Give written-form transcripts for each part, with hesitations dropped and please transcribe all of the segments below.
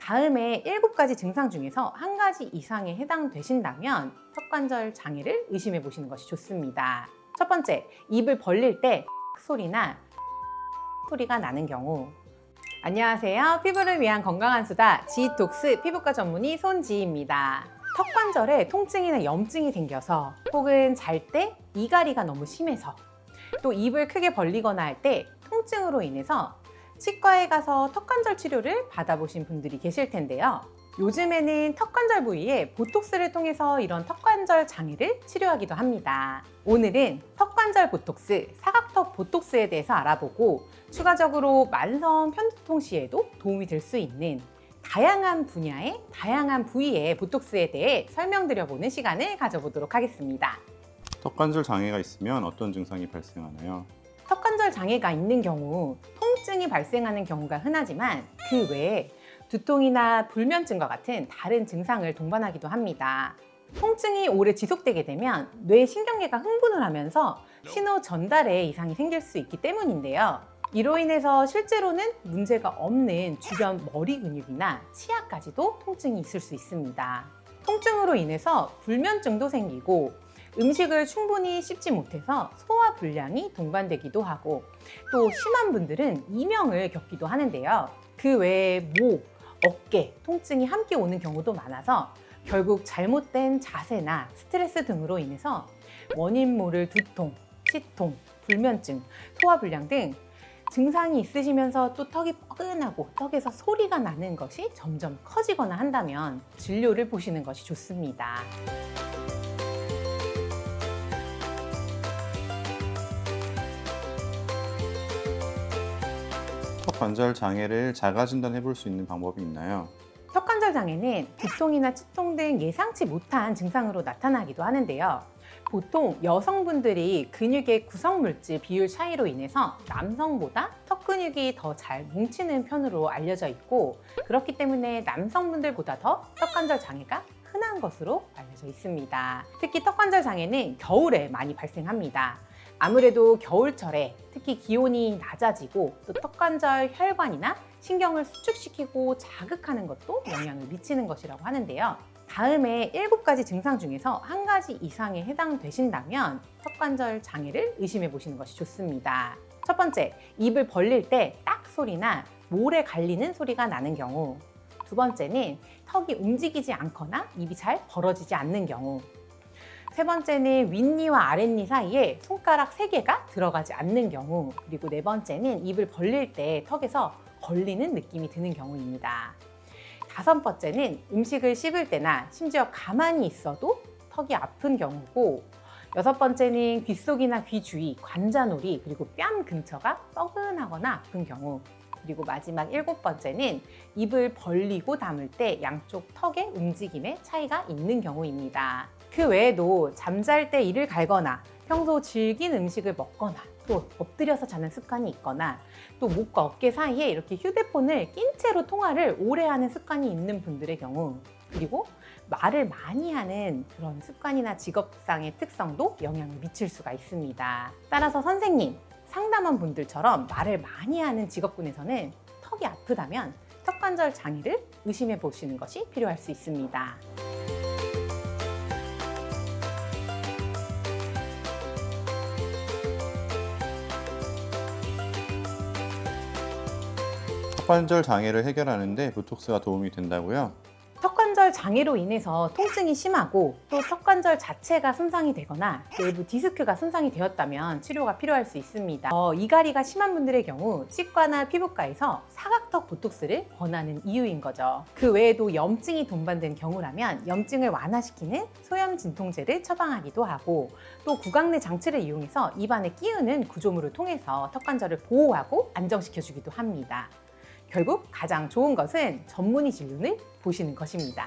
다음에 7가지 증상 중에서 한 가지 이상에 해당되신다면 턱관절 장애를 의심해 보시는 것이 좋습니다. 첫 번째, 입을 벌릴 때 소리나 소리가 나는 경우. 안녕하세요. 피부를 위한 건강한 수다 지톡스 피부과 전문의 손지희입니다. 턱관절에 통증이나 염증이 생겨서 혹은 잘 때 이갈이가 너무 심해서 또 입을 크게 벌리거나 할 때 통증으로 인해서 치과에 가서 턱관절 치료를 받아보신 분들이 계실 텐데요. 요즘에는 턱관절 부위에 보톡스를 통해서 이런 턱관절 장애를 치료하기도 합니다. 오늘은 턱관절 보톡스, 사각턱 보톡스에 대해서 알아보고 추가적으로 만성 편두통 시에도 도움이 될 수 있는 다양한 분야의 다양한 부위의 보톡스에 대해 설명드려보는 시간을 가져보도록 하겠습니다. 턱관절 장애가 있으면 어떤 증상이 발생하나요? 턱관절 장애가 있는 경우 통증이 발생하는 경우가 흔하지만 그 외에 두통이나 불면증과 같은 다른 증상을 동반하기도 합니다. 통증이 오래 지속되게 되면 뇌 신경계가 흥분을 하면서 신호 전달에 이상이 생길 수 있기 때문인데요. 이로 인해서 실제로는 문제가 없는 주변 머리 근육이나 치아까지도 통증이 있을 수 있습니다. 통증으로 인해서 불면증도 생기고 음식을 충분히 씹지 못해서 소화 불량이 동반되기도 하고 또 심한 분들은 이명을 겪기도 하는데요. 그 외에 목, 어깨, 통증이 함께 오는 경우도 많아서 결국 잘못된 자세나 스트레스 등으로 인해서 원인 모를 두통, 치통, 불면증, 소화불량 등 증상이 있으시면서 또 턱이 뻐근하고 턱에서 소리가 나는 것이 점점 커지거나 한다면 진료를 보시는 것이 좋습니다. 턱관절 장애를 자가 진단해 볼 수 있는 방법이 있나요? 턱관절 장애는 두통이나 치통 등 예상치 못한 증상으로 나타나기도 하는데요. 보통 여성분들이 근육의 구성물질 비율 차이로 인해서 남성보다 턱 근육이 더 잘 뭉치는 편으로 알려져 있고 그렇기 때문에 남성분들보다 더 턱관절 장애가 흔한 것으로 알려져 있습니다. 특히 턱관절 장애는 겨울에 많이 발생합니다. 아무래도 겨울철에 특히 기온이 낮아지고 또 턱관절 혈관이나 신경을 수축시키고 자극하는 것도 영향을 미치는 것이라고 하는데요. 다음에 7가지 증상 중에서 한 가지 이상에 해당되신다면 턱관절 장애를 의심해 보시는 것이 좋습니다. 첫 번째, 입을 벌릴 때 딱 소리나 모래 갈리는 소리가 나는 경우. 두 번째는 턱이 움직이지 않거나 입이 잘 벌어지지 않는 경우. 세 번째는 윗니와 아랫니 사이에 손가락 3개가 들어가지 않는 경우. 그리고 네 번째는 입을 벌릴 때 턱에서 걸리는 느낌이 드는 경우입니다. 다섯 번째는 음식을 씹을 때나 심지어 가만히 있어도 턱이 아픈 경우고 여섯 번째는 귓속이나 귀 주위, 관자놀이 그리고 뺨 근처가 뻐근하거나 아픈 경우 그리고 마지막 7번째는 입을 벌리고 담을 때 양쪽 턱의 움직임에 차이가 있는 경우입니다. 그 외에도 잠잘 때 이를 갈거나 평소 질긴 음식을 먹거나 또 엎드려서 자는 습관이 있거나 또 목과 어깨 사이에 이렇게 휴대폰을 낀 채로 통화를 오래 하는 습관이 있는 분들의 경우 그리고 말을 많이 하는 그런 습관이나 직업상의 특성도 영향을 미칠 수가 있습니다. 따라서 선생님, 상담원 분들처럼 말을 많이 하는 직업군에서는 턱이 아프다면 턱관절 장애를 의심해 보시는 것이 필요할 수 있습니다. 턱관절 장애를 해결하는데 보톡스가 도움이 된다고요? 턱관절 장애로 인해서 통증이 심하고 또 턱관절 자체가 손상이 되거나 내부 디스크가 손상이 되었다면 치료가 필요할 수 있습니다. 이갈이가 심한 분들의 경우 치과나 피부과에서 사각턱 보톡스를 권하는 이유인 거죠. 그 외에도 염증이 동반된 경우라면 염증을 완화시키는 소염 진통제를 처방하기도 하고 또 구강 내 장치를 이용해서 입안에 끼우는 구조물을 통해서 턱관절을 보호하고 안정시켜주기도 합니다. 결국 가장 좋은 것은 전문의 진료를 보시는 것입니다.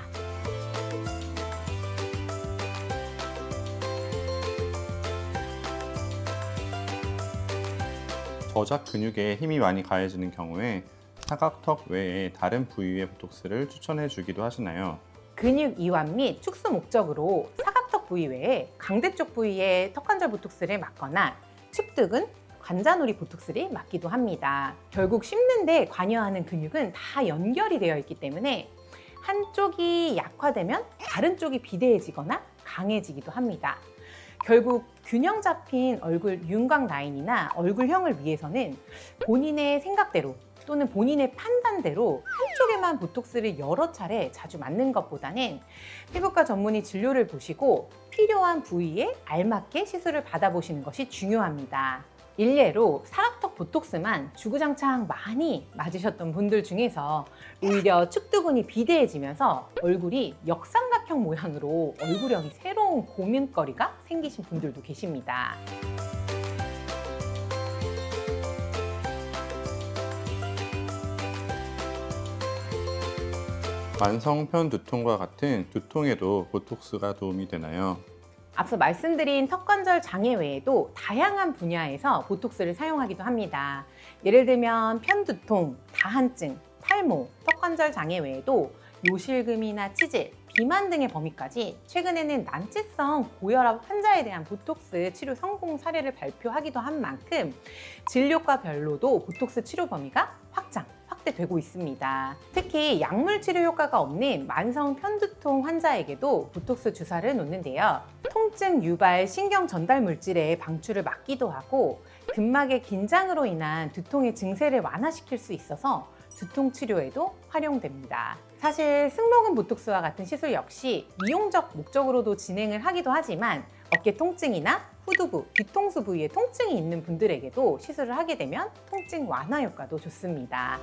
저작 근육에 힘이 많이 가해지는 경우에 사각턱 외에 다른 부위의 보톡스를 추천해 주기도 하시나요? 근육 이완 및 축소 목적으로 사각턱 부위 외에 강대 쪽 부위에 턱관절 보톡스를 맞거나 축두근, 관자놀이 보톡스를 맞기도 합니다. 결국 씹는데 관여하는 근육은 다 연결이 되어 있기 때문에 한쪽이 약화되면 다른 쪽이 비대해지거나 강해지기도 합니다. 결국 균형 잡힌 얼굴 윤곽 라인이나 얼굴형을 위해서는 본인의 생각대로 또는 본인의 판단대로 한쪽에만 보톡스를 여러 차례 자주 맞는 것보다는 피부과 전문의 진료를 보시고 필요한 부위에 알맞게 시술을 받아보시는 것이 중요합니다. 일례로 사각턱 보톡스만 주구장창 많이 맞으셨던 분들 중에서 오히려 측두근이 비대해지면서 얼굴이 역삼각형 모양으로 얼굴형이 새로운 고민거리가 생기신 분들도 계십니다. 만성편 두통과 같은 두통에도 보톡스가 도움이 되나요? 앞서 말씀드린 턱관절 장애 외에도 다양한 분야에서 보톡스를 사용하기도 합니다. 예를 들면 편두통, 다한증, 탈모, 턱관절 장애 외에도 요실금이나 치질, 비만 등의 범위까지 최근에는 난치성 고혈압 환자에 대한 보톡스 치료 성공 사례를 발표하기도 한 만큼 진료과별로도 보톡스 치료 범위가 확대되고 있습니다. 특히 약물 치료 효과가 없는 만성 편두통 환자에게도 보톡스 주사를 놓는데요. 통증 유발 신경 전달 물질의 방출을 막기도 하고 근막의 긴장으로 인한 두통의 증세를 완화시킬 수 있어서 두통 치료에도 활용됩니다. 사실 승모근 보톡스와 같은 시술 역시 미용적 목적으로도 진행을 하기도 하지만 어깨 통증이나 후두부, 뒤통수 부위에 통증이 있는 분들에게도 시술을 하게 되면 통증 완화 효과도 좋습니다.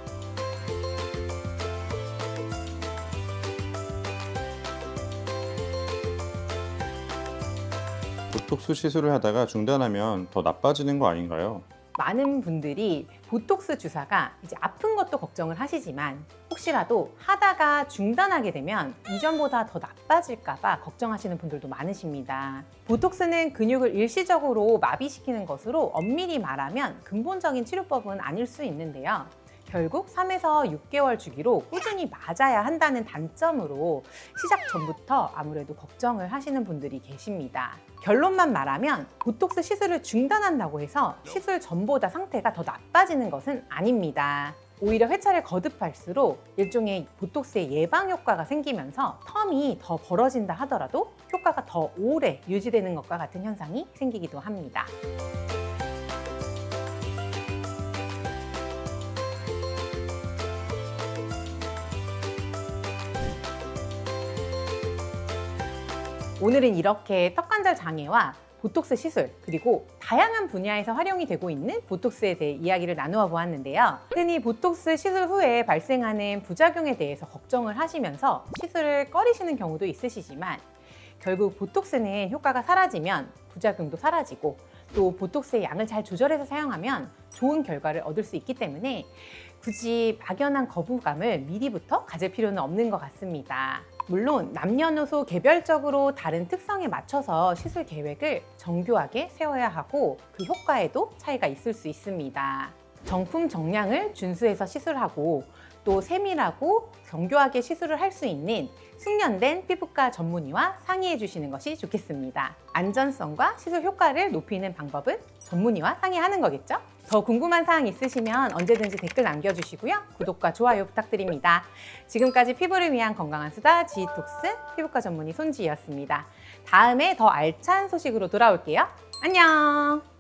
보톡스 시술을 하다가 중단하면 더 나빠지는 거 아닌가요? 많은 분들이 보톡스 주사가 이제 아픈 것도 걱정을 하시지만 혹시라도 하다가 중단하게 되면 이전보다 더 나빠질까봐 걱정하시는 분들도 많으십니다. 보톡스는 근육을 일시적으로 마비시키는 것으로 엄밀히 말하면 근본적인 치료법은 아닐 수 있는데요. 결국 3에서 6개월 주기로 꾸준히 맞아야 한다는 단점으로 시작 전부터 아무래도 걱정을 하시는 분들이 계십니다. 결론만 말하면 보톡스 시술을 중단한다고 해서 시술 전보다 상태가 더 나빠지는 것은 아닙니다. 오히려 회차를 거듭할수록 일종의 보톡스의 예방 효과가 생기면서 텀이 더 벌어진다 하더라도 효과가 더 오래 유지되는 것과 같은 현상이 생기기도 합니다. 오늘은 이렇게 턱관절 장애와 보톡스 시술 그리고 다양한 분야에서 활용이 되고 있는 보톡스에 대해 이야기를 나누어 보았는데요. 흔히 보톡스 시술 후에 발생하는 부작용에 대해서 걱정을 하시면서 시술을 꺼리시는 경우도 있으시지만 결국 보톡스는 효과가 사라지면 부작용도 사라지고 또 보톡스의 양을 잘 조절해서 사용하면 좋은 결과를 얻을 수 있기 때문에 굳이 막연한 거부감을 미리부터 가질 필요는 없는 것 같습니다. 물론 남녀노소 개별적으로 다른 특성에 맞춰서 시술 계획을 정교하게 세워야 하고 그 효과에도 차이가 있을 수 있습니다. 정품 정량을 준수해서 시술하고 또 세밀하고 정교하게 시술을 할 수 있는 숙련된 피부과 전문의와 상의해 주시는 것이 좋겠습니다. 안전성과 시술 효과를 높이는 방법은 전문의와 상의하는 거겠죠? 더 궁금한 사항 있으시면 언제든지 댓글 남겨주시고요. 구독과 좋아요 부탁드립니다. 지금까지 피부를 위한 건강한 수다 지톡스 피부과 전문의 손지희였습니다. 다음에 더 알찬 소식으로 돌아올게요. 안녕!